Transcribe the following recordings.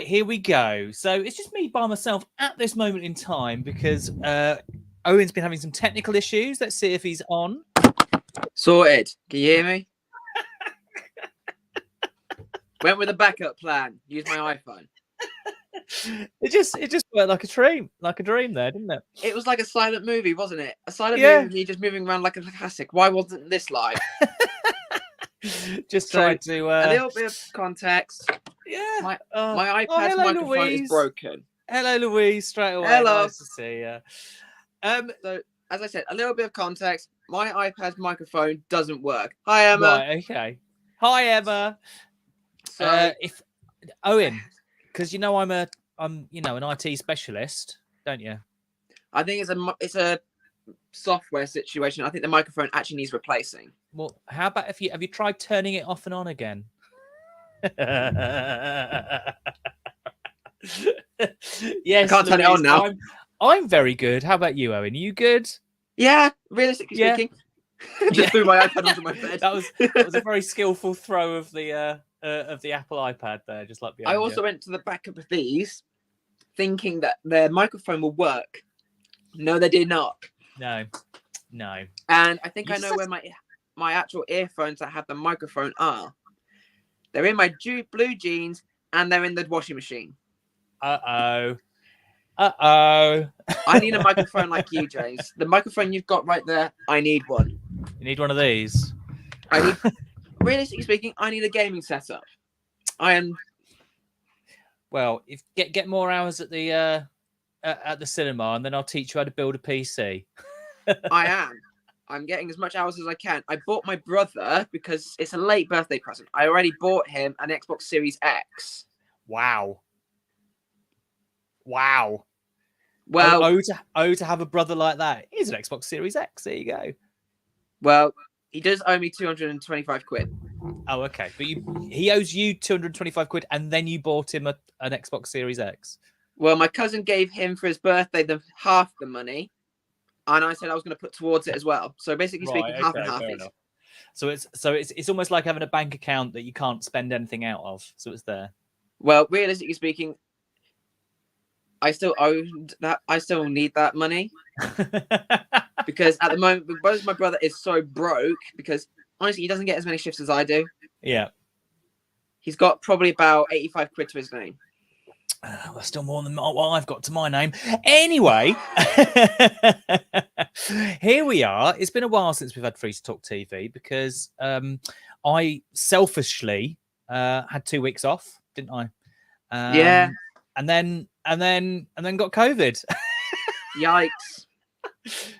Right, here we go. So it's just me by myself at this moment in time because Owen's been having some technical issues. Let's see if he's on. Sorted. Can you hear me? Went with a backup plan. Use my iPhone. It just worked like a dream there, didn't it? It was like a silent movie, wasn't it? A silent movie with me just moving around like a classic. Why wasn't this live? Just tried to a little bit of context. Yeah. My iPad's microphone is broken. Hello, Louise. Straight away. Hello. Nice to see you. So as I said, a little bit of context. My iPad's microphone doesn't work. Hi, Emma. Right. Okay. Hi, Emma. So if Owen, because I'm an IT specialist, don't you? I think it's a software situation. I think the microphone actually needs replacing. Well, how about have you tried turning it off and on again? Yes, I can't turn it on now. I'm very good. How about you, Owen? Are you good? Yeah, realistically speaking. Just threw my iPad onto my bed. That was a very skillful throw of the Apple iPad there, just like behind I also went to the backup of these, thinking that their microphone will work. No, they did not. No. And I think I know where my actual earphones that have the microphone are. They're in my blue jeans and they're in the washing machine. Uh-oh. I need a microphone like you, James. The microphone you've got right there, I need one. You need one of these? Realistically speaking, I need a gaming setup. Well, if get more hours at the cinema, and then I'll teach you how to build a PC. I'm getting as much hours as I can. I bought my brother, because it's a late birthday present, I already bought him an Xbox Series X. Wow. Well, to have a brother like that. Here's an Xbox Series X. There you go. Well, he does owe me 225 quid. Oh, okay. But he owes you 225 quid, and then you bought him an Xbox Series X. Well, my cousin gave him for his birthday half the money, and I said I was going to put towards it as well. So basically speaking, half and half is. So it's almost like having a bank account that you can't spend anything out of. So it's there. Well, realistically speaking, I still need that money. Because at the moment, both my brother is so broke because honestly, he doesn't get as many shifts as I do. Yeah. He's got probably about 85 quid to his name. Well, still more than what I've got to my name. Anyway, here we are. It's been a while since we've had Free2talk TV because I selfishly had 2 weeks off, didn't I? Yeah. And then got COVID. Yikes.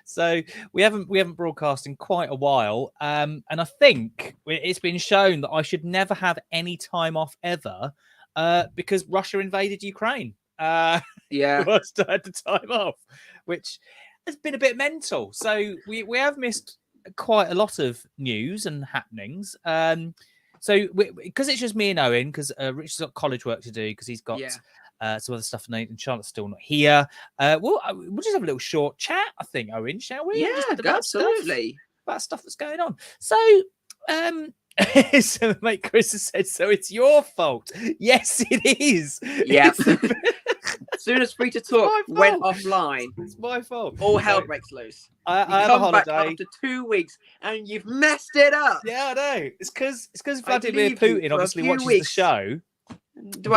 So we haven't broadcast in quite a while, and I think it's been shown that I should never have any time off ever, because Russia invaded Ukraine. Yeah, whilst I had the time off, which has been a bit mental. So we have missed quite a lot of news and happenings. So because it's just me and Owen, because Richard's got college work to do because he's got. Some other stuff, and Charlotte's still not here. We'll just have a little short chat, I think, Owen, shall we? Yeah, absolutely. About stuff that's going on. So, so mate Chris has said, so it's your fault. Yes, it is. Yeah. As soon as Free2talk went offline, it's my fault. All hell breaks loose. I have a holiday back after 2 weeks, and you've messed it up. Yeah, I know. It's because Vladimir Putin obviously watches the show. Do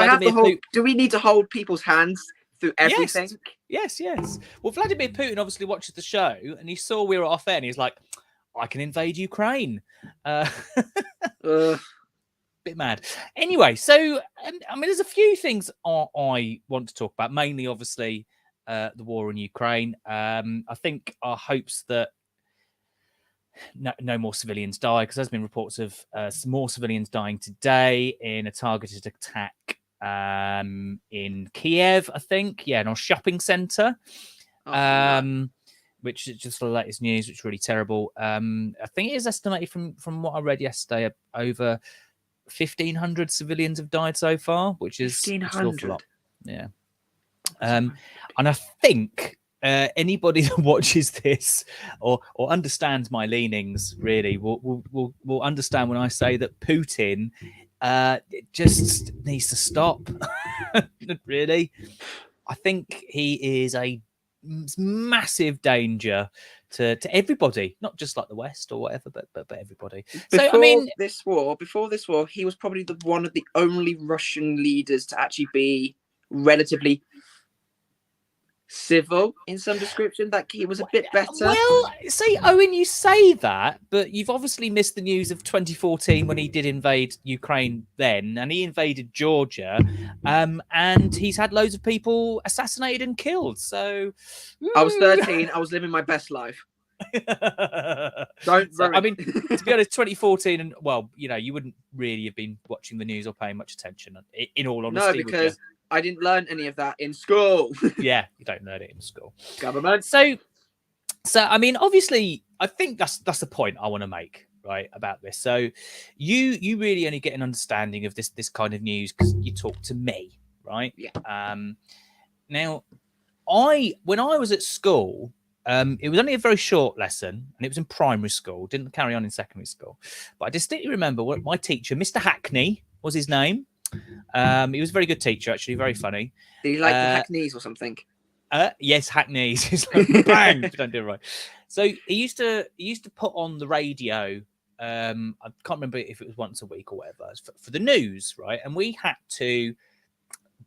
we need to hold people's hands through everything? Yes. Well, Vladimir Putin obviously watches the show, and he saw we were off air, and he's like, I can invade Ukraine. Bit mad. Anyway, so there's a few things I want to talk about, mainly obviously the war in Ukraine. I think our hopes that no more civilians die, because there's been reports of some more civilians dying today in a targeted attack in Kiev, I think. Yeah, in our shopping centre, which is just the latest news, which is really terrible. I think it is estimated from what I read yesterday, over 1,500 civilians have died so far, which is an awful lot. Yeah. And I think anybody that watches this or understands my leanings really will understand when I say that Putin It just needs to stop. Really, I think he is a massive danger to everybody, not just like the West or whatever, but everybody. So I mean, before this war, he was probably one of the only Russian leaders to actually be relatively civil in some description. That he was a bit better. Well, see, Owen, you say that, but you've obviously missed the news of 2014 when he did invade Ukraine then, and he invaded Georgia, and he's had loads of people assassinated and killed. So I was 13. I was living my best life. Don't so, I mean, to be honest, 2014, and well, you know, you wouldn't really have been watching the news or paying much attention. In all honesty, no, because I didn't learn any of that in school. Yeah, you don't learn it in school. Government. So I mean, obviously, I think that's the point I want to make, right, about this. So you really only get an understanding of this kind of news because you talk to me, right? Yeah. Now, when I was at school, it was only a very short lesson, and it was in primary school. Didn't carry on in secondary school, but I distinctly remember what my teacher, Mr. Hackney, was his name. He was a very good teacher, actually, very funny. Did he like the Hackneys or something? Yes, Hackneys. He's like, bang, if you don't do it right. So he used to put on the radio. I can't remember if it was once a week or whatever for the news, right? And we had to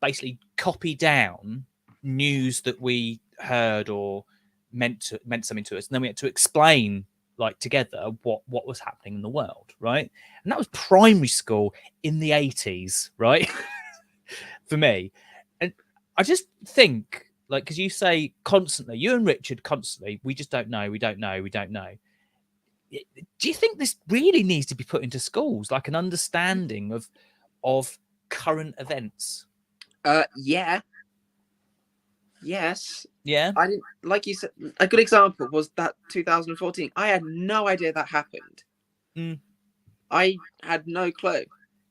basically copy down news that we heard or meant something to us, and then we had to explain like together what was happening in the world, right? And that was primary school in the 80s, right? For me. And I just think, like, because you say constantly, you and Richard constantly, we just don't know, we don't know. Do you think this really needs to be put into schools, like an understanding of current events? Yeah. Yes. Yeah. I didn't, like you said, a good example was that 2014. I had no idea that happened. I had no clue.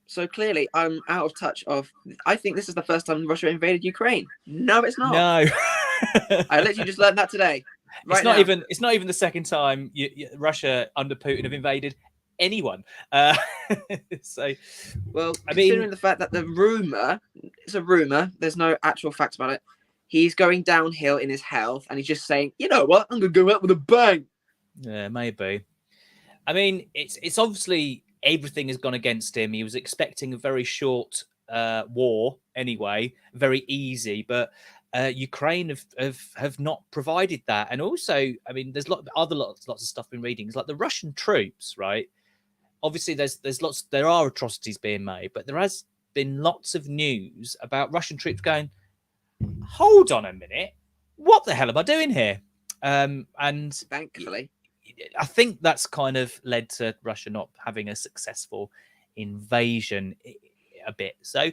So clearly I'm out of touch of, I think this is the first time Russia invaded Ukraine. No, it's not. No. I literally just learned that today. It's not even the second time Russia under Putin have invaded anyone. So, well, considering the fact that the rumor, it's a rumor, there's no actual facts about it. He's going downhill in his health, and he's just saying, you know what, I'm going to go out with a bang. Yeah, maybe. I mean, it's obviously everything has gone against him. He was expecting a very short war anyway, very easy, but Ukraine have not provided that. And also, I mean, there's lots of stuff been reading. It's like the Russian troops, right? Obviously, there are atrocities being made, but there has been lots of news about Russian troops going, hold on a minute, what the hell am I doing here? And thankfully, I think that's kind of led to Russia not having a successful invasion a bit. So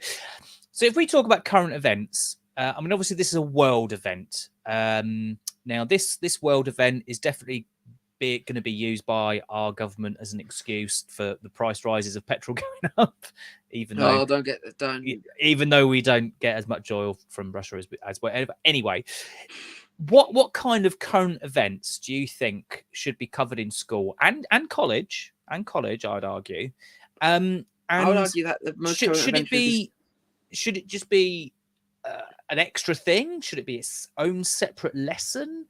if we talk about current events, I mean, obviously this is a world event. Now this world event is definitely going to be used by our government as an excuse for the price rises of petrol going up, even though even though we don't get as much oil from Russia as well. Anyway, what kind of current events do you think should be covered in school and college? I'd argue. And I would argue that the most should it just be an extra thing? Should it be its own separate lesson?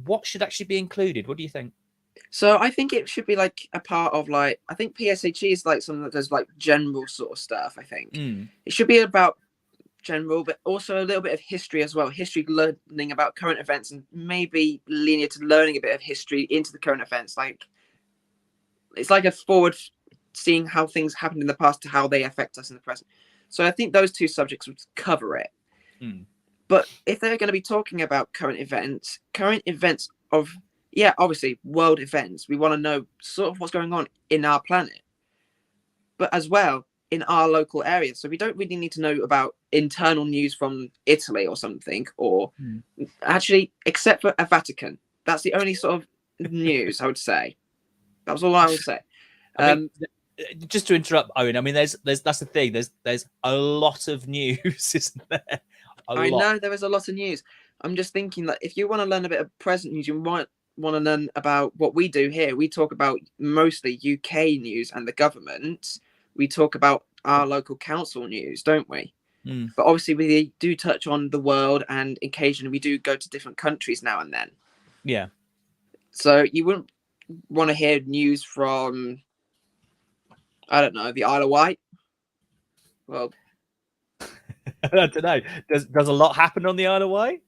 What should actually be included? What do you think? So I think it should be like a part of, like, I think PSHE is like something that does like general sort of stuff. I think it should be about general, but also a little bit of history as well. History, learning about current events, and maybe linear to learning a bit of history into the current events. Like, it's like a forward seeing how things happened in the past to how they affect us in the present. So I think those two subjects would cover it. But if they're going to be talking about current events of, yeah, obviously world events, we want to know sort of what's going on in our planet, but as well in our local area. So we don't really need to know about internal news from Italy or something, or actually, except for a Vatican. That's the only sort of news I would say. That was all I would say. I mean, just to interrupt, Owen, I mean, there's that's the thing. There's a lot of news, isn't there? I know there is a lot of news. I'm just thinking that if you want to learn a bit of present news, you might want to learn about what we do here. We talk about mostly UK news and the government. We talk about our local council news, don't we? Mm. But obviously we do touch on the world, and occasionally we do go to different countries now and then. Yeah. So you wouldn't want to hear news from, I don't know, the Isle of Wight. Well, I don't know. Does a lot happen on the Isle of Wight?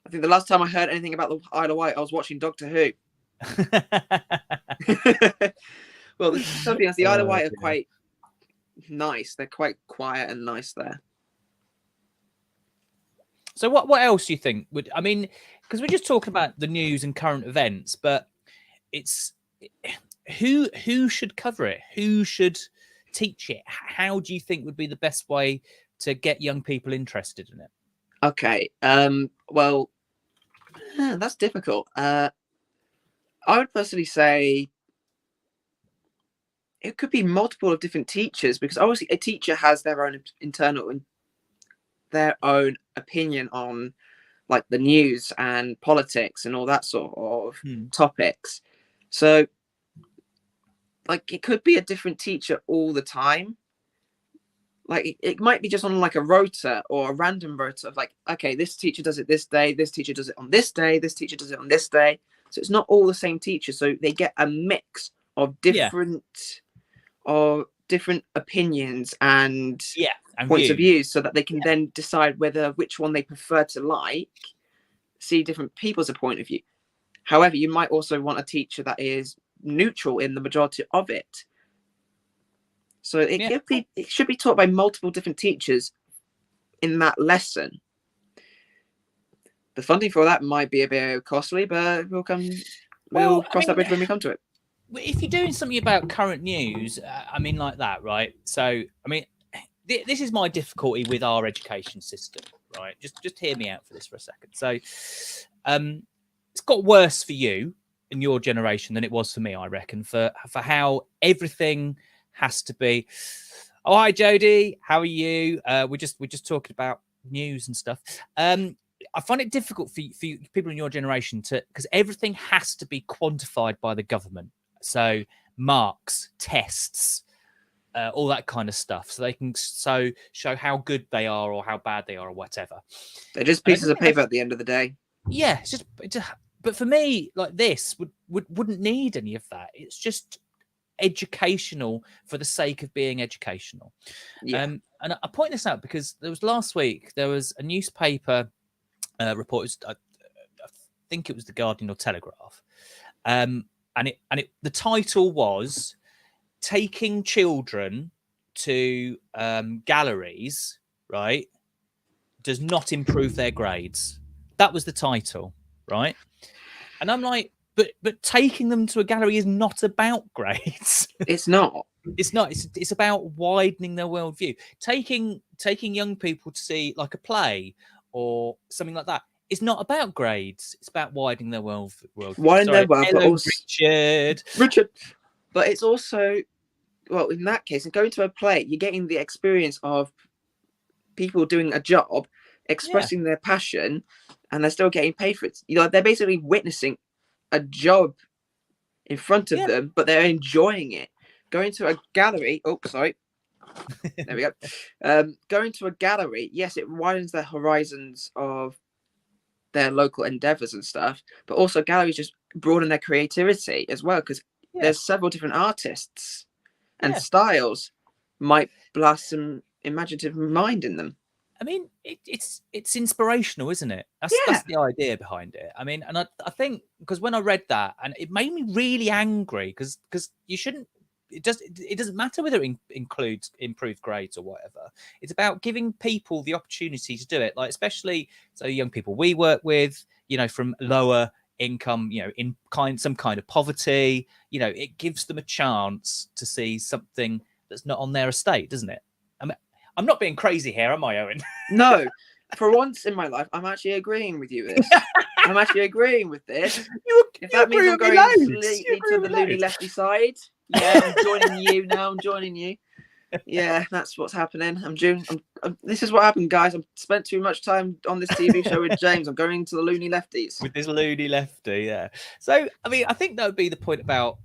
I think the last time I heard anything about the Isle of Wight, I was watching Doctor Who. Well, something else. The Isle of Wight are quite nice. They're quite quiet and nice there. So what else do you think would, I mean, because we're just talking about the news and current events, but it's who should cover it? Who should teach it? How do you think would be the best way to get young people interested in it? Okay. Well, that's difficult. I would personally say it could be multiple of different teachers, because obviously a teacher has their own opinion on like the news and politics and all that sort of topics. So like it could be a different teacher all the time. Like it might be just on like a rota or a random rota of like, okay, this teacher does it this day, this teacher does it on this day, this teacher does it on this day. So it's not all the same teacher. So they get a mix of different opinions and points of view, so that they can then decide which one they prefer to like, see different people's point of view. However, you might also want a teacher that is neutral in the majority of it. So it should be taught by multiple different teachers in that lesson. The funding for that might be a bit costly, but we'll cross that bridge when we come to it. If you're doing something about current news, I mean, like that, right? So, I mean, this is my difficulty with our education system, right? Just hear me out for this for a second. So, it's got worse for you in your generation than it was for me, I reckon, for how everything has to be. Oh, hi Jody, how are you? We're just talking about news and stuff. I find it difficult for people in your generation because everything has to be quantified by the government. So marks, tests, all that kind of stuff, so they can show how good they are or how bad they are or whatever. They're just pieces of paper at the end of the day. Yeah, it's just. But for me, like this wouldn't need any of that. It's just educational for the sake of being educational. And I point this out because last week there was a newspaper report. I think it was the Guardian or Telegraph, and the title was "Taking Children to Galleries, right, does not improve their grades." That was the title, right? And I'm like, but taking them to a gallery is not about grades. It's not. It's not. It's about widening their worldview. Taking young people to see like a play or something like that. It's not about grades. It's about widening their worldview. Widening their world, hello, also... Richard. But it's also, well, in that case, going to a play, you're getting the experience of people doing a job, expressing their passion, and they're still getting paid for it. You know, they're basically witnessing a job in front of them, but they're enjoying it. Going to a gallery, there we go. Going to a gallery, yes, it widens their horizons of their local endeavors and stuff, but also galleries just broaden their creativity as well, because there's several different artists and styles might blast some imaginative mind in them. I mean, it's inspirational, isn't it? That's the idea behind it. I mean, and I think because when I read that, and it made me really angry because you shouldn't. It doesn't matter whether it includes improved grades or whatever. It's about giving people the opportunity to do it. Like especially young people we work with, you know, from lower income, you know, in some kind of poverty. You know, it gives them a chance to see something that's not on their estate, doesn't it? I mean, I'm not being crazy here, am I, Owen? No, for once in my life, I'm actually agreeing with you. I'm actually agreeing with this. If that means I'm going completely to the loony lefty side, I'm joining you now. I'm joining you. Yeah, that's what's happening. This is what happened, guys. I've spent too much time on this TV show with James. I'm going to the loony lefties. With this loony lefty, yeah. So, I mean, I think that would be the point about,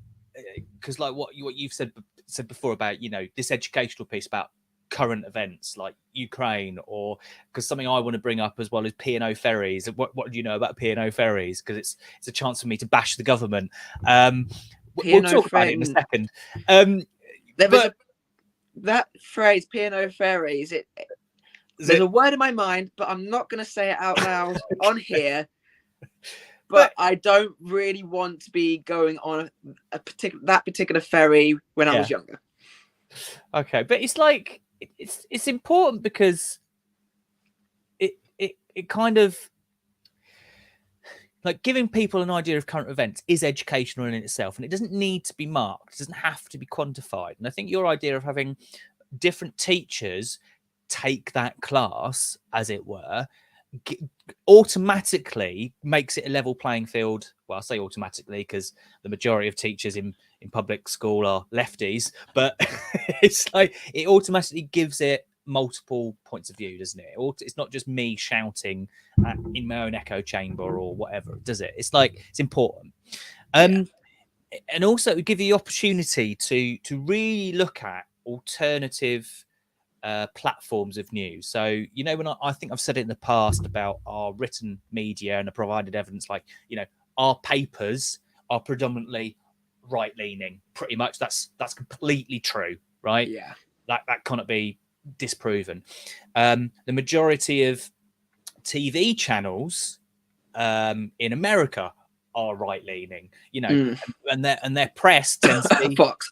because like what you've said said before about, this educational piece about current events like Ukraine, or because something I want to bring up as well is P&O ferries. What do you know about P&O ferries? Because it's a chance for me to bash the government. We'll talk about it in a second. That phrase P&O ferries. There's a word in my mind, but I'm not going to say it out loud on here. But I don't really want to be going on that particular ferry when I was younger. Okay, but it's like it's important because it kind of like giving people an idea of current events is educational in itself, and it doesn't need to be marked. It doesn't have to be quantified. And I think your idea of having different teachers take that class, as it were, automatically makes it a level playing field. Well, I say automatically because the majority of teachers in public school are lefties, but it's like it automatically gives it multiple points of view, doesn't it? It's not just me shouting in my own echo chamber or whatever, does it? It's like it's important. And also give you the opportunity to really look at alternative platforms of news. So, when I think I've said it in the past about our written media and the provided evidence, like, our papers are predominantly right leaning, pretty much. That's completely true, right? Yeah. That cannot be disproven. The majority of TV channels in America are right leaning, and their press tends to be Fox.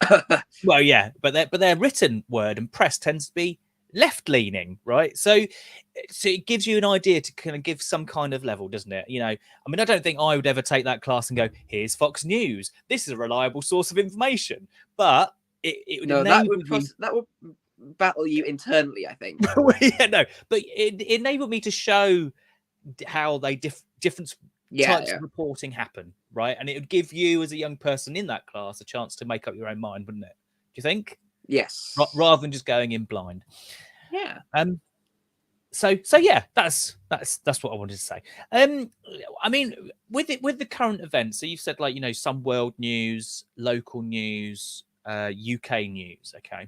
well, yeah, but their written word and press tends to be left leaning, right? So it gives you an idea to kind of give some kind of level, doesn't it? I don't think I would ever take that class and go, here's Fox News, this is a reliable source of information, but it would that would battle you internally, I think. But it enabled me to show how they different types of reporting happen, right? And it would give you as a young person in that class a chance to make up your own mind, wouldn't it? Do you think? Yes. Rather than just going in blind. Yeah. So yeah, that's what I wanted to say. With the current events, so you've said like, some world news, local news, UK news, okay?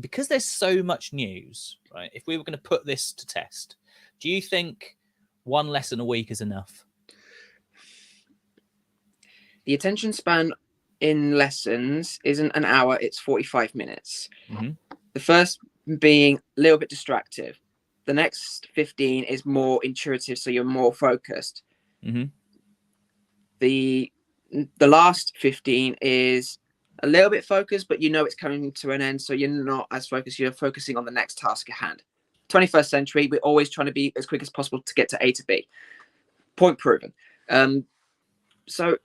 Because there's so much news, right? If we were going to put this to test, do you think one lesson a week is enough? The attention span in lessons isn't an hour, it's 45 minutes. Mm-hmm. The first being a little bit distractive. The next 15 is more intuitive, so you're more focused. Mm-hmm. The last 15 is a little bit focused, but it's coming to an end, so you're not as focused. You're focusing on the next task at hand. 21st century, we're always trying to be as quick as possible to get to A to B. Point proven. So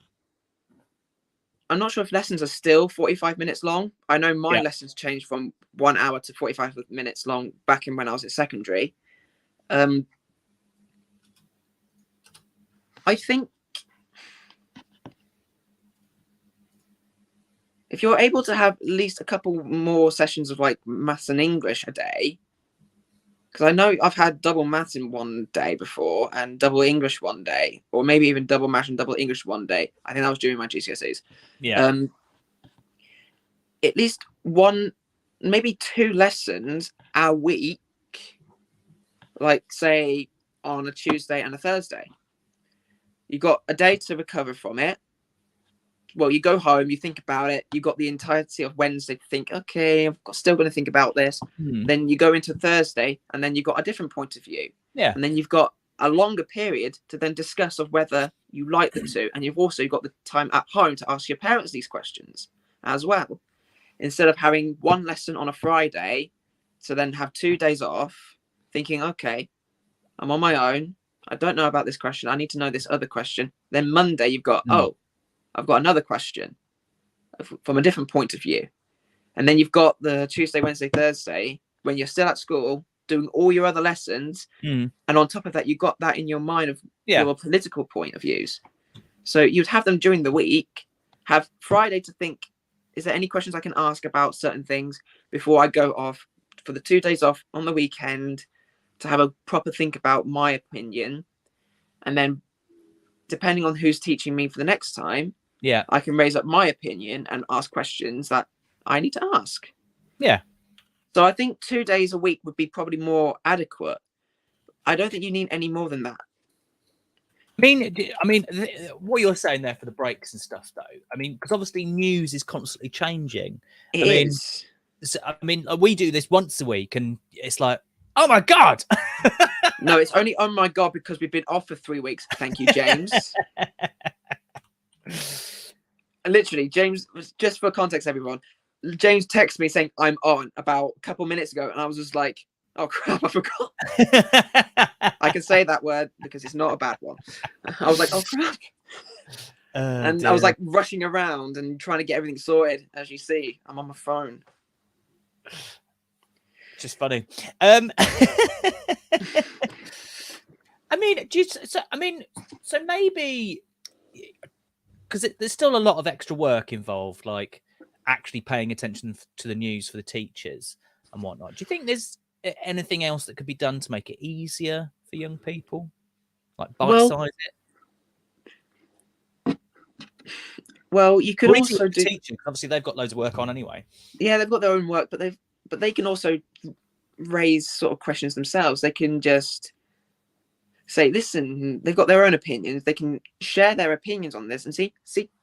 I'm not sure if lessons are still 45 minutes long. I know my lessons changed from 1 hour to 45 minutes long back in when I was at secondary. I think if you're able to have at least a couple more sessions of like maths and English a day, because I know I've had double maths in one day before and double English one day, or maybe even double maths and double English one day. I think that was during my GCSEs. Yeah. At least one, maybe two lessons a week, like say on a Tuesday and a Thursday. You got a day to recover from it. Well, you go home, you think about it. You got the entirety of Wednesday to think, okay, still going to think about this. Then you go into Thursday, and then you've got a different point of view. Yeah. And then you've got a longer period to then discuss of whether you like the two. And you've also got the time at home to ask your parents these questions as well. Instead of having one lesson on a Friday to then have 2 days off, thinking, okay, I'm on my own. I don't know about this question. I need to know this other question. Then Monday, you've got, I've got another question from a different point of view. And then you've got the Tuesday, Wednesday, Thursday, when you're still at school, doing all your other lessons. And on top of that, you've got that in your mind of your political point of views. So you'd have them during the week, have Friday to think, is there any questions I can ask about certain things before I go off for the 2 days off on the weekend to have a proper think about my opinion. And then depending on who's teaching me for the next time, I can raise up my opinion and ask questions that I need to ask. Yeah. So I think 2 days a week would be probably more adequate. I don't think you need any more than that. What you're saying there for the breaks and stuff, though. I mean, because obviously news is constantly changing. It is. We do this once a week, and it's like, oh my god. No, it's only oh my god because we've been off for 3 weeks. Thank you, James. Literally, James was, just for context, everyone. James texted me saying I'm on about a couple minutes ago, and I was just like, oh crap, I forgot. I can say that word because it's not a bad one. I was like, oh crap. And I was like rushing around and trying to get everything sorted. As you see, I'm on my phone. Just funny. So maybe because there's still a lot of extra work involved, like actually paying attention to the news for the teachers and whatnot. Do you think there's anything else that could be done to make it easier for young people, like bite-size it? Well, you could also do teaching. Obviously, they've got loads of work on anyway. Yeah, they've got their own work, but they can also raise sort of questions themselves. They can just say, listen, they've got their own opinions. They can share their opinions on this and see,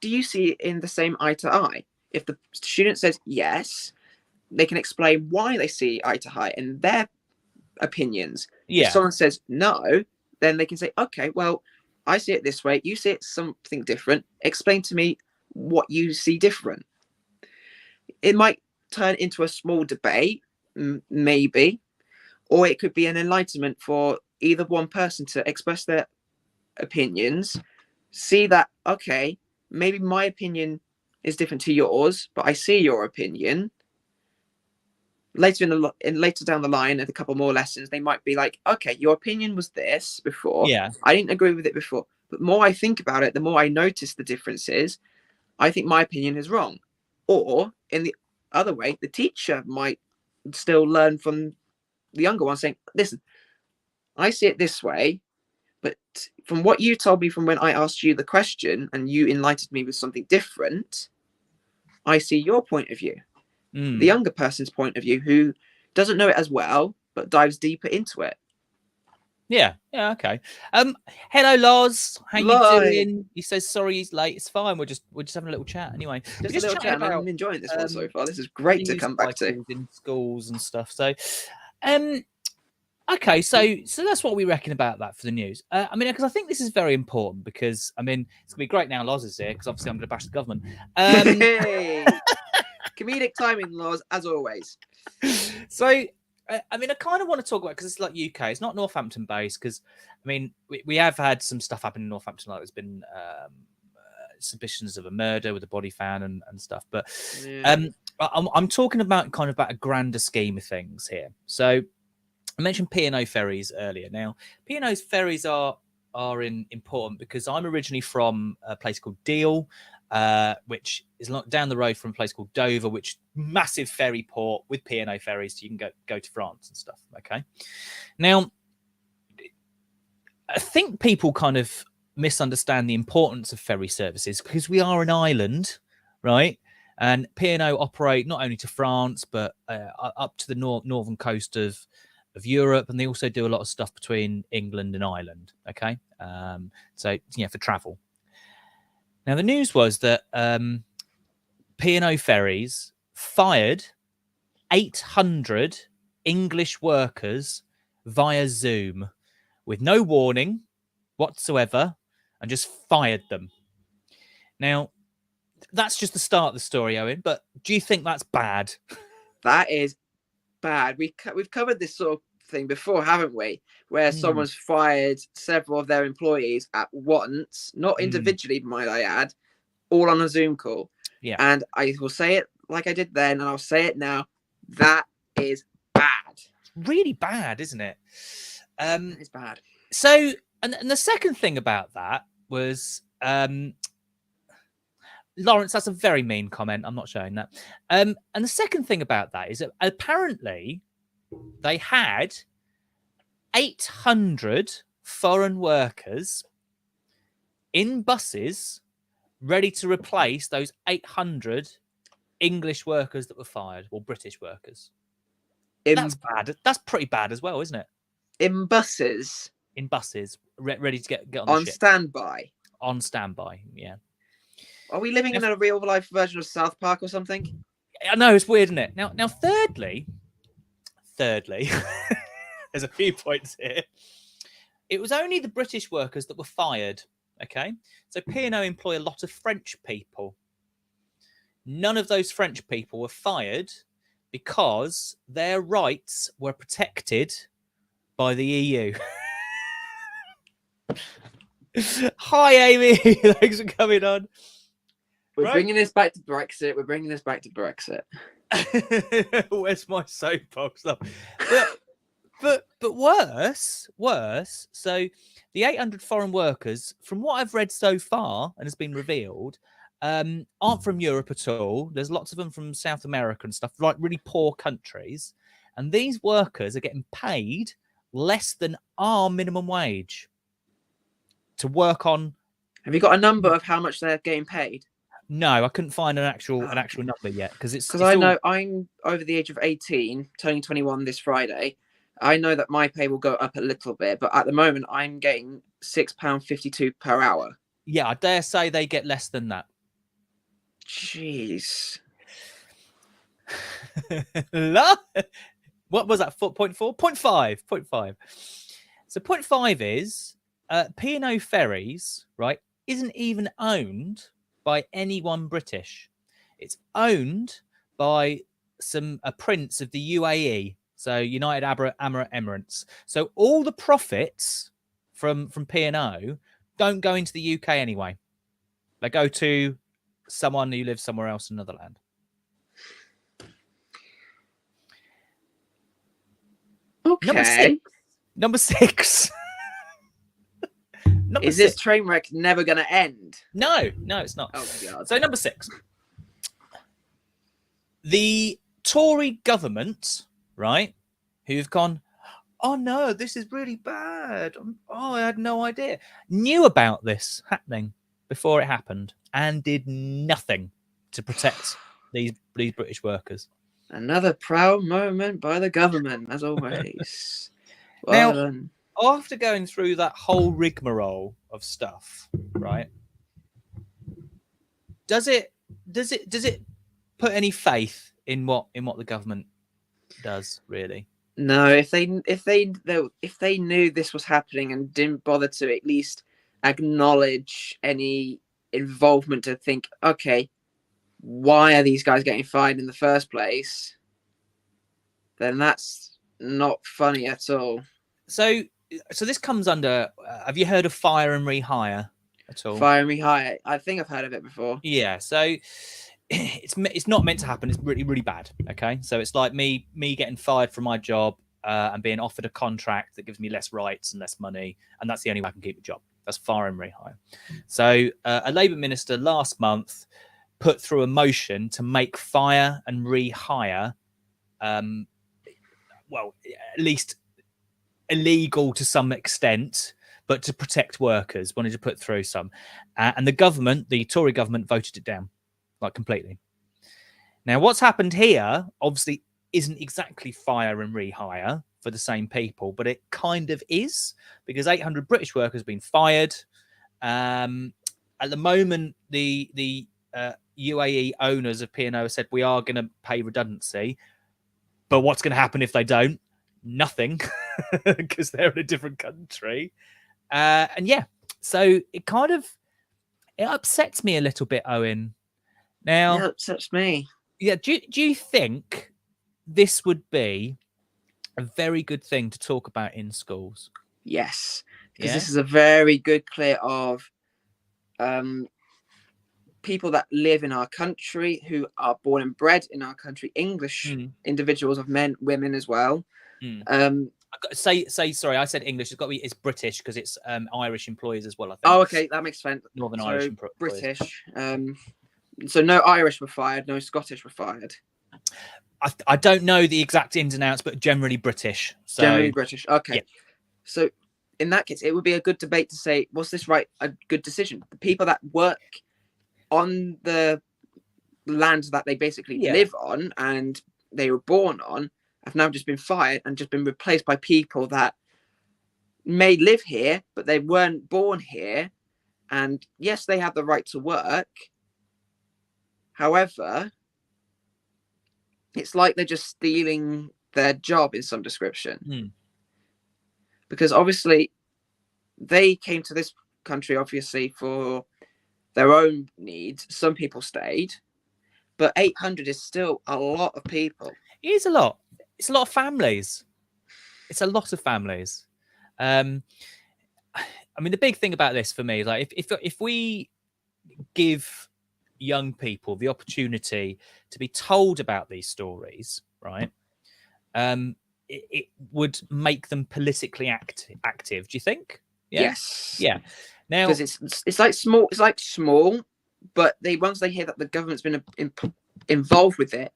do you see it in the same eye to eye? If the student says yes, they can explain why they see eye to eye in their opinions. Yeah. If someone says no, then they can say, okay, well, I see it this way. You see it something different. Explain to me what you see different. It might turn into a small debate, maybe, or it could be an enlightenment for either one person to express their opinions, see that, okay, maybe my opinion is different to yours, but I see your opinion. Later down the line, at a couple more lessons, they might be like, okay, your opinion was this before. Yeah. I didn't agree with it before. But the more I think about it, the more I notice the differences. I think my opinion is wrong. Or in the other way, the teacher might still learn from the younger one saying, listen, I see it this way, but from what you told me from when I asked you the question and you enlightened me with something different, I see your point of view. The younger person's point of view who doesn't know it as well, but dives deeper into it. Yeah, okay. Hello, Loz. How you doing? He says sorry he's late. It's fine. We're just having a little chat anyway. Just a little chat. About, I'm enjoying this one so far. This is great to come back to in schools and stuff. So, okay, so that's what we reckon about that for the news. Because I think this is very important because it's gonna be great now Loz is here because obviously I'm gonna bash the government. Hey. Comedic timing, Loz, as always. So, I kind of want to talk about because it's like UK. It's not Northampton based because, we have had some stuff happen in Northampton. Like there's been suspicions of a murder with a body found and stuff. But I'm talking about kind of about a grander scheme of things here. So I mentioned P&O ferries earlier. Now P&O ferries are important because I'm originally from a place called Deal. Which is down the road from a place called Dover, which massive ferry port with P&O ferries, so you can go to France and stuff. Okay, now I think people kind of misunderstand the importance of ferry services because we are an island, right? And P&O operate not only to France but up to the northern coast of Europe, and they also do a lot of stuff between England and Ireland. Okay, so for travel. Now, the news was that P&O ferries fired 800 English workers via Zoom with no warning whatsoever and just fired them. Now, that's just the start of the story, Owen, but do you think that's bad? That is bad. We've covered this sort of thing before, haven't we? Where someone's fired several of their employees at once, not individually, might I add, all on a Zoom call. Yeah. And I will say it like I did then, and I'll say it now. That is bad. Really bad, isn't it? It's bad. So, and the second thing about that was, Lawrence, that's a very mean comment. I'm not showing that. And the second thing about that is that apparently they had 800 foreign workers in buses ready to replace those 800 English workers that were fired, or British workers. In, That's bad. That's pretty bad as well, isn't it? in buses. In buses, ready to get on on the ship. Standby. On standby, yeah. Are we living in a real life version of South Park or something? I know, it's weird, isn't it? Now, thirdly, there's a few points here. It was only the British workers that were fired. Okay, so P&O employ a lot of French people. None of those French people were fired because their rights were protected by the EU. Hi, Amy. Thanks for coming on. We're bringing this back to Brexit. We're bringing this back to Brexit. Where's my soapbox stuff? But worse. So the 800 foreign workers, from what I've read so far and has been revealed, aren't from Europe at all. There's lots of them from South America and stuff, like really poor countries. And these workers are getting paid less than our minimum wage to work on. Have you got a number of how much they're getting paid? No, I couldn't find an actual number yet because I know I'm over the age of 18, turning 21 this Friday. I know that my pay will go up a little bit, but at the moment I'm getting £6.52 per hour. Yeah, I dare say they get less than that. Jeez. What was that? 0.4? 0.5. 0.5. So 0.5 is P&O Ferries, right, isn't even owned by anyone British. It's owned by a prince of the UAE, so United Arab Emirates. So all the profits from P&O don't go into the UK anyway. They go to someone who lives somewhere else in another land. Okay. Number six. Is this train wreck never going to end? No, it's not. Oh, God. So number 6. The Tory government, right, who've gone, oh, no, this is really bad. Oh, I had no idea. Knew about this happening before it happened and did nothing to protect these British workers. Another proud moment by the government, as always. Well done. After going through that whole rigmarole of stuff, right? Does it put any faith in what the government does, really? No, if they knew this was happening and didn't bother to at least acknowledge any involvement to think, okay, why are these guys getting fined in the first place? Then that's not funny at all. So this comes under. Have you heard of fire and rehire at all? Fire and rehire. I think I've heard of it before. Yeah. So it's not meant to happen. It's really, really bad. Okay. So it's like me getting fired from my job and being offered a contract that gives me less rights and less money, and that's the only way I can keep a job. That's fire and rehire. So a Labour minister last month put through a motion to make fire and rehire, well, at least illegal to some extent, but to protect workers, wanted to put through some. And the Tory government voted it down, like completely. Now, what's happened here, obviously, isn't exactly fire and rehire for the same people, but it kind of is, because 800 British workers have been fired. At the moment, the UAE owners of P&O said, we are going to pay redundancy, but what's going to happen if they don't? Nothing, because they're in a different country. And yeah, so it upsets me a little bit, Owen. Now, it upsets me. Yeah, do you think this would be a very good thing to talk about in schools? Yes, because this is a very good clear of people that live in our country, who are born and bred in our country, English individuals, of men, women as well. Sorry, I said English. It's British, because it's Irish employees as well, I think. Oh, okay, that makes sense. Northern Irish employees. British. So no Irish were fired, no Scottish were fired. I don't know the exact ins and outs, but generally British. So generally British. Okay. Yeah. So in that case, it would be a good debate to say, was this a good decision? The people that work on the land that they basically live on and they were born on have now just been fired and just been replaced by people that may live here, but they weren't born here. And yes, they have the right to work. However, it's like they're just stealing their job in some description. Because obviously they came to this country, obviously, for their own needs. Some people stayed, but 800 is still a lot of people. It is a lot. It's a lot of families. It's a lot of families. I mean, the big thing about this for me is like if we give young people the opportunity to be told about these stories, right? It would make them politically active. Do you think? Yeah? Yes. Yeah. Now, because it's like small. It's like small, but once they hear that the government's been involved with it,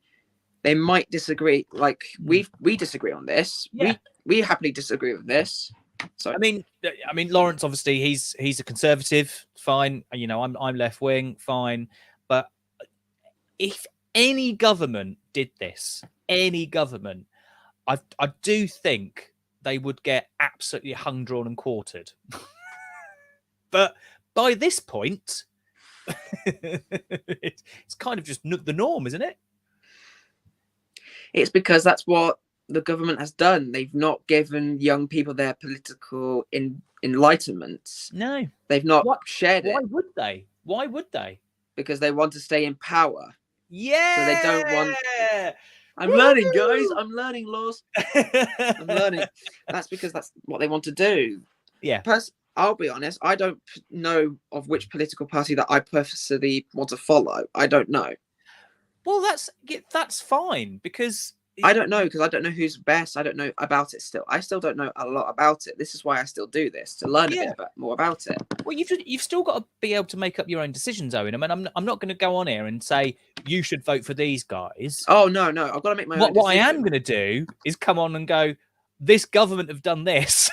they might disagree. Like we disagree on this. Yeah. We happily disagree with this. So I mean, Lawrence, obviously, he's a conservative, fine. You know, I'm left wing, fine. But if any government did this, any government, I do think they would get absolutely hung, drawn, and quartered. But by this point, it's kind of just the norm, isn't it? It's because that's what the government has done. They've not given young people their political enlightenment. No, they've not shared it. Why would they? Why would they? Because they want to stay in power. Yeah. So they don't want. I'm learning, guys. I'm learning, laws. I'm learning. That's because that's what they want to do. Yeah. I'll be honest. I don't know of which political party that I personally want to follow. I don't know. Well, that's fine because I don't know, because I don't know who's best. I don't know about it still. I still don't know a lot about it. This is why I still do this, to learn a bit more about it. Well, you've still got to be able to make up your own decisions, Owen. I mean, I'm not going to go on here and say you should vote for these guys. Oh no, I've got to make my own decision. What I am going to do is come on and go, this government have done this.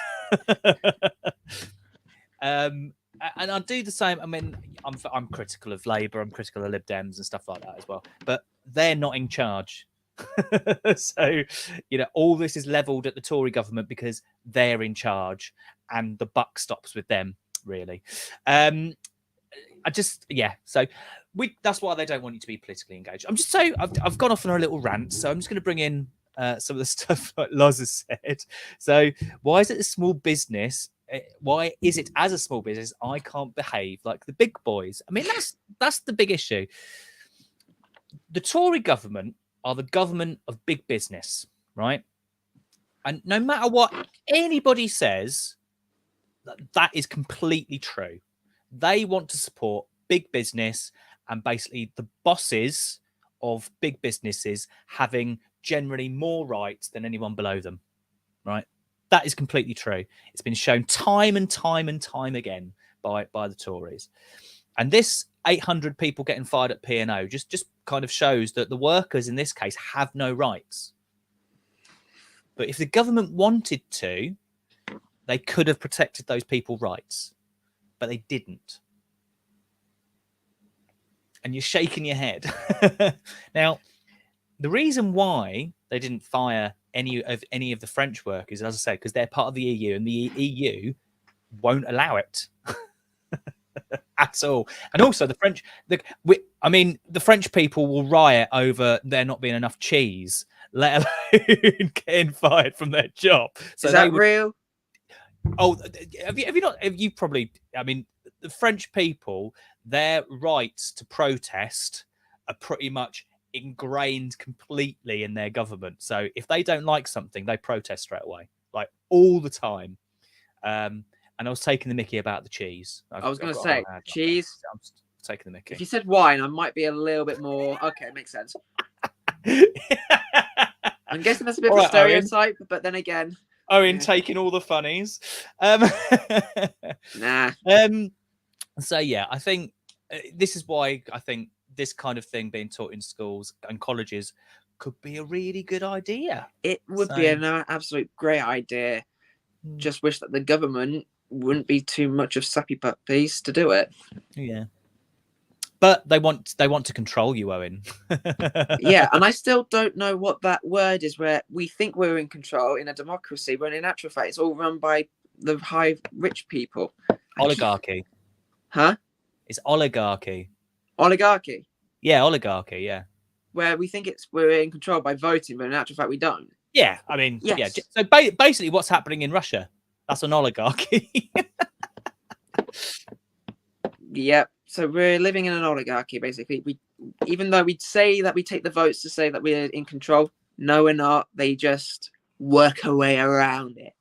And I'll do the same. I mean, I'm critical of Labour, I'm critical of Lib Dems and stuff like that as well. But they're not in charge. So, you know, all this is leveled at the Tory government because they're in charge and the buck stops with them, really. So that's why they don't want you to be politically engaged. I've gone off on a little rant, so I'm just going to bring in some of the stuff like Loz has said. So why is it a small business? Why is it as a small business I can't behave like the big boys? I mean, that's the big issue. The Tory government are the government of big business, right? And no matter what anybody says, that is completely true. They want to support big business and basically the bosses of big businesses having generally more rights than anyone below them, right? That is completely true. It's been shown time and time and time again by the Tories. And this 800 people getting fired at P&O just kind of shows that the workers in this case have no rights. But if the government wanted to, they could have protected those people's rights, but they didn't. And you're shaking your head. Now, the reason why they didn't fire any of the French workers, as I said, because they're part of the EU and the EU won't allow it. At all. And also the French people will riot over there not being enough cheese, let alone getting fired from their job. So is that real? Oh, have you probably, I mean, the French people, their rights to protest are pretty much ingrained completely in their government. So if they don't like something, they protest straight away, like all the time. And I was taking the mickey about the cheese. I was going to say cheese. I'm taking the mickey. If you said wine, I might be a little bit more. Okay, it makes sense. I'm guessing that's a bit of a stereotype, Owen. But then again, Owen taking all the funnies. Nah. So yeah, I think this is why I think this kind of thing being taught in schools and colleges could be a really good idea. It would be an absolute great idea. Just wish that the government wouldn't be too much of sappy puppies to do it. Yeah. But they want to control you, Owen. Yeah, and I still don't know what that word is where we think we're in control in a democracy, but in actual fact, it's all run by the high rich people. Oligarchy. Huh? It's oligarchy. Oligarchy. Yeah, oligarchy. Yeah. Where we think we're in control by voting, but in actual fact, we don't. Yeah, I mean, Yes. yeah. So basically, what's happening in Russia? That's an oligarchy. Yep. So we're living in an oligarchy, basically. Even though we say that we take the votes to say that we're in control, no, we're not. They just work a way around it.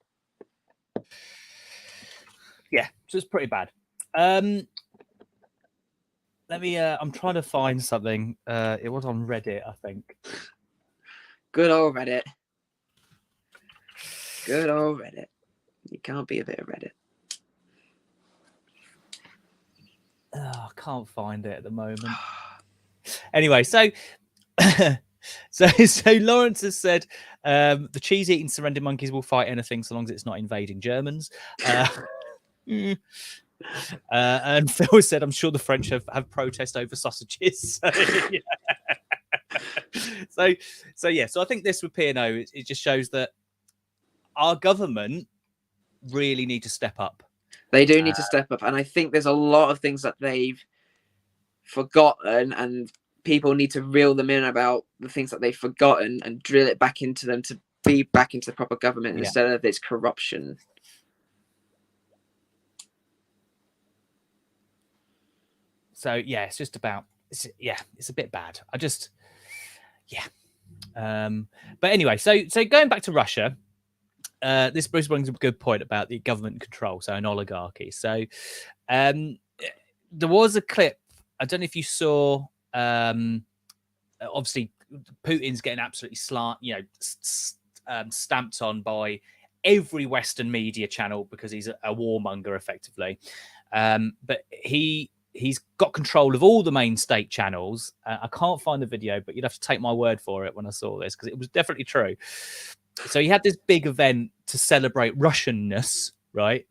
Yeah, so it's pretty bad. Let me. I'm trying to find something. It was on Reddit, I think. Good old Reddit. Good old Reddit. You can't be a bit of Reddit. Oh, I can't find it at the moment. Anyway, so Lawrence has said the cheese-eating surrender monkeys will fight anything so long as it's not invading Germans. And Phil said, "I'm sure the French have protest over sausages." So yeah. So I think this with P&O, it just shows that our government really need to step up. They do need to step up, and I think there's a lot of things that they've forgotten, and people need to reel them in about the things that they've forgotten and drill it back into them to be back into the proper government instead of this corruption. So yeah, it's just about it's a bit bad. But anyway, so going back to Russia, this Bruce brings up a good point about the government control, so an oligarchy. So there was a clip. I don't know if you saw. Obviously, Putin's getting absolutely stamped on by every Western media channel because he's a warmonger, effectively. But he's got control of all the main state channels. I can't find the video, but you'd have to take my word for it when I saw this because it was definitely true. So he had this big event to celebrate Russianness, right?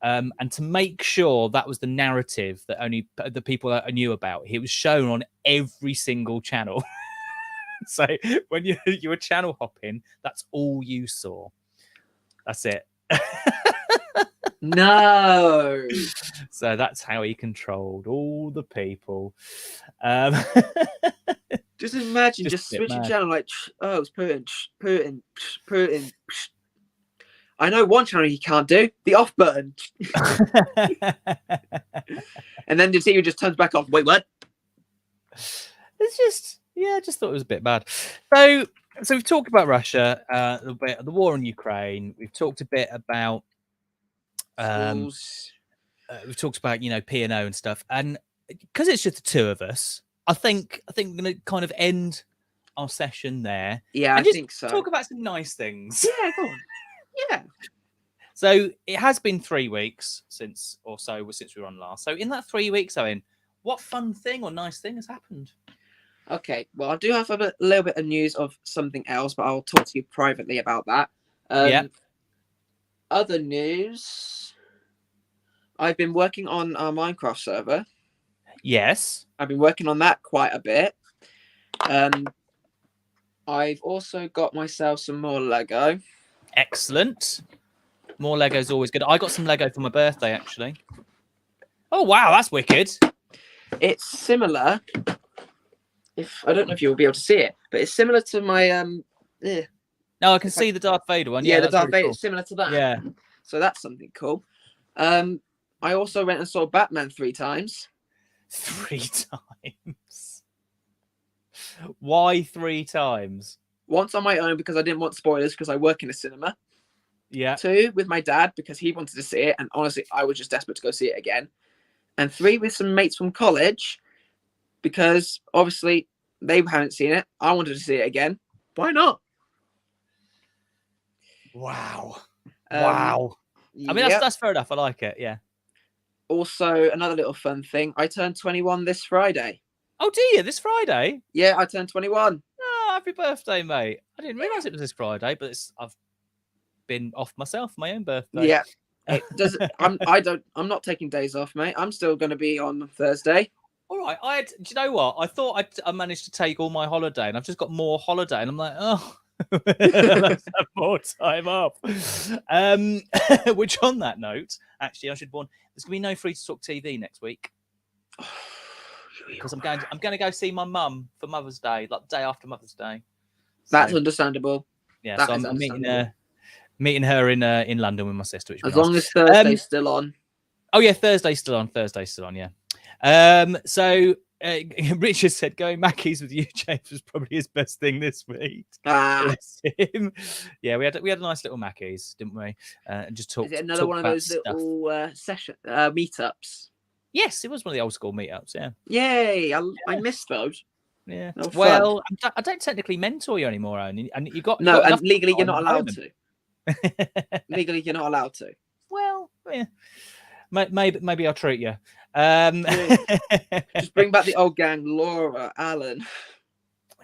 And to make sure that was the narrative that only the people that I knew about, he was shown on every single channel. So when you were channel hopping, that's all you saw. That's it. No. So that's how he controlled all the people. Just imagine just switching channel like, oh, it's Putin. I know one channel he can't do, the off button. And then the TV just turns back off. Wait, what? It's just, I just thought it was a bit bad. So we've talked about Russia, the war in Ukraine. We've talked a bit about we've talked about P&O and stuff, and because it's just the two of us, I think we're gonna kind of end our session there. Yeah, I think so. Talk about some nice things. Yeah, go on. Yeah. So it has been 3 weeks since we were on last. So in that 3 weeks, Owen, what fun thing or nice thing has happened? Okay, well, I do have a little bit of news of something else, but I'll talk to you privately about that. Other news, I've been working on our Minecraft server. Yes. I've been working on that quite a bit. I've also got myself some more Lego. Excellent. More Lego is always good. I got some Lego for my birthday, actually. Oh, wow, that's wicked. It's similar. I don't know if you'll be able to see it, but it's similar to my No, I can see the Darth Vader one. Yeah, the Darth Vader cool. is similar to that. Yeah. So that's something cool. I also went and saw Batman 3 times. 3 times? Why 3 times? Once on my own because I didn't want spoilers because I work in a cinema. Yeah. 2 with my dad because he wanted to see it, and honestly, I was just desperate to go see it again. And 3 with some mates from college because obviously they haven't seen it. I wanted to see it again. Why not? Wow. Wow. I mean, that's fair enough. I like it. Yeah. Also, another little fun thing. I turned 21 this Friday. Oh, do you? This Friday? Yeah, I turned 21. Oh, happy birthday, mate. I didn't realise it was this Friday, but I've been off myself for my own birthday. Yeah. I'm not taking days off, mate. I'm still going to be on Thursday. All right, do you know what? I thought I managed to take all my holiday, and I've just got more holiday, and I'm like, oh, let's have more time off. Which, on that note, actually, I should warn: there's gonna be no Free to Talk TV next week because I'm going to go see my mum for Mother's Day, like the day after Mother's Day. That's So, understandable. yeah, That so is I'm understandable. meeting her in London with my sister. Which As will be long nice. as Thursday's still on. Oh yeah, Thursday's still on. Yeah. So Richard said going Mackey's with you, James, was probably his best thing this week. Bless him. Yeah, we had a nice little Mackey's, didn't we? And just talked. Is it another one of those stuff. little session meetups? Yes, it was one of the old school meetups. Yeah. Yay! I missed those. Yeah. No well, I don't technically mentor you anymore, Owen, and you got and legally you're not allowed to. Legally, you're not allowed to. Well, yeah. Maybe I'll treat you. Just bring back the old gang, Laura, Alan.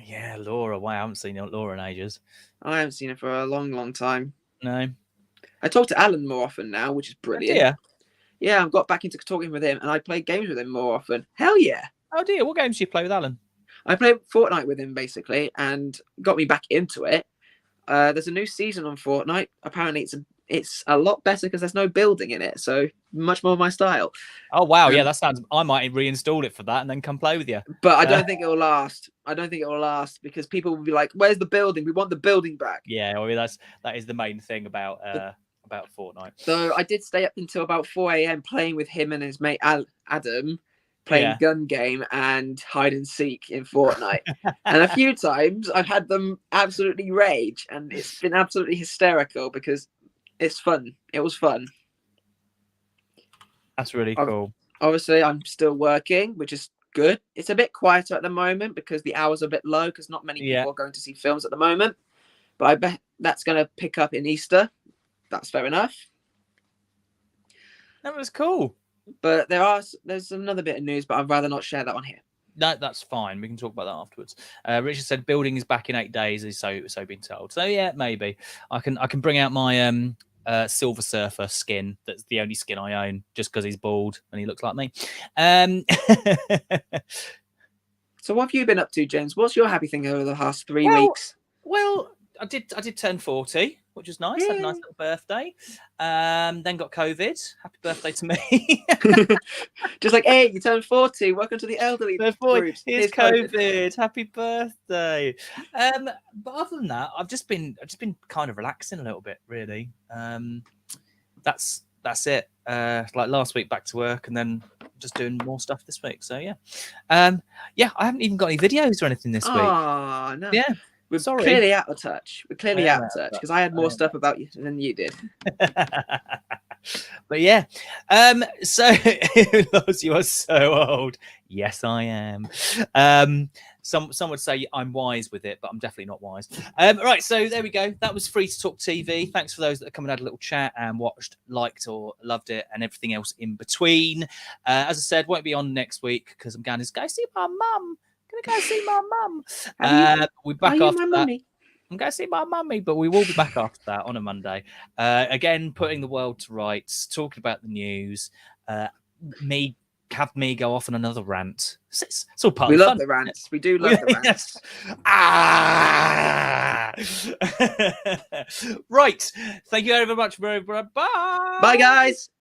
Yeah, Laura. Wow, I haven't seen Laura in ages. I haven't seen her for a long, long time. No. I talk to Alan more often now, which is brilliant. Yeah. Yeah, I've got back into talking with him, and I play games with him more often. Hell yeah! Oh dear, what games do you play with Alan? I play Fortnite with him basically, and got me back into it. There's a new season on Fortnite. Apparently, it's a lot better because there's no building in it, so much more my style. Oh wow, yeah, that sounds. I might reinstall it for that and then come play with you. But I don't think it will last. I don't think it will last because people will be like, "Where's the building? We want the building back." Yeah, well, that is the main thing about Fortnite. So I did stay up until about 4 a.m. playing with him and his mate Adam, playing gun game and hide and seek in Fortnite. And a few times I've had them absolutely rage, and it's been absolutely hysterical because it's fun. It was fun. That's really cool. Obviously, I'm still working, which is good. It's a bit quieter at the moment because the hours are a bit low because not many people are going to see films at the moment. But I bet that's going to pick up in Easter. That's fair enough. That was cool. But there's another bit of news, but I'd rather not share that one here. No, that's fine. We can talk about that afterwards. Richard said building is back in 8 days, is so been told. So yeah, maybe I can bring out my Silver Surfer skin. That's the only skin I own, just because he's bald and he looks like me. So what have you been up to, James? What's your happy thing over the past 3 weeks? Well, I did turn 40, which was nice. Had a nice little birthday. Then got COVID. Happy birthday to me. Just like, hey, you turned 40. Welcome to the elderly group. Here's COVID. Happy birthday. But other than that, I've just been kind of relaxing a little bit, really. That's it. Like last week, back to work, and then just doing more stuff this week. So yeah, I haven't even got any videos or anything this week. Oh no. Yeah. We're clearly out of touch. We're clearly out of touch because I had more stuff about you than you did. But yeah, so you are so old. Yes, I am. Some would say I'm wise with it, but I'm definitely not wise. Right, so there we go. That was Free to Talk TV. Thanks for those that come and had a little chat and watched, liked, or loved it, and everything else in between. As I said, won't be on next week because I'm going to go see my mum. Gonna go see my mum. We're back after that. I'm going to see my mummy, but we will be back after that on a Monday. Again, putting the world to rights, talking about the news. Have me go off on another rant. It's all part of the fun. We love the rants. We do love the rants. Right. Thank you very much. Bye. Bye, guys.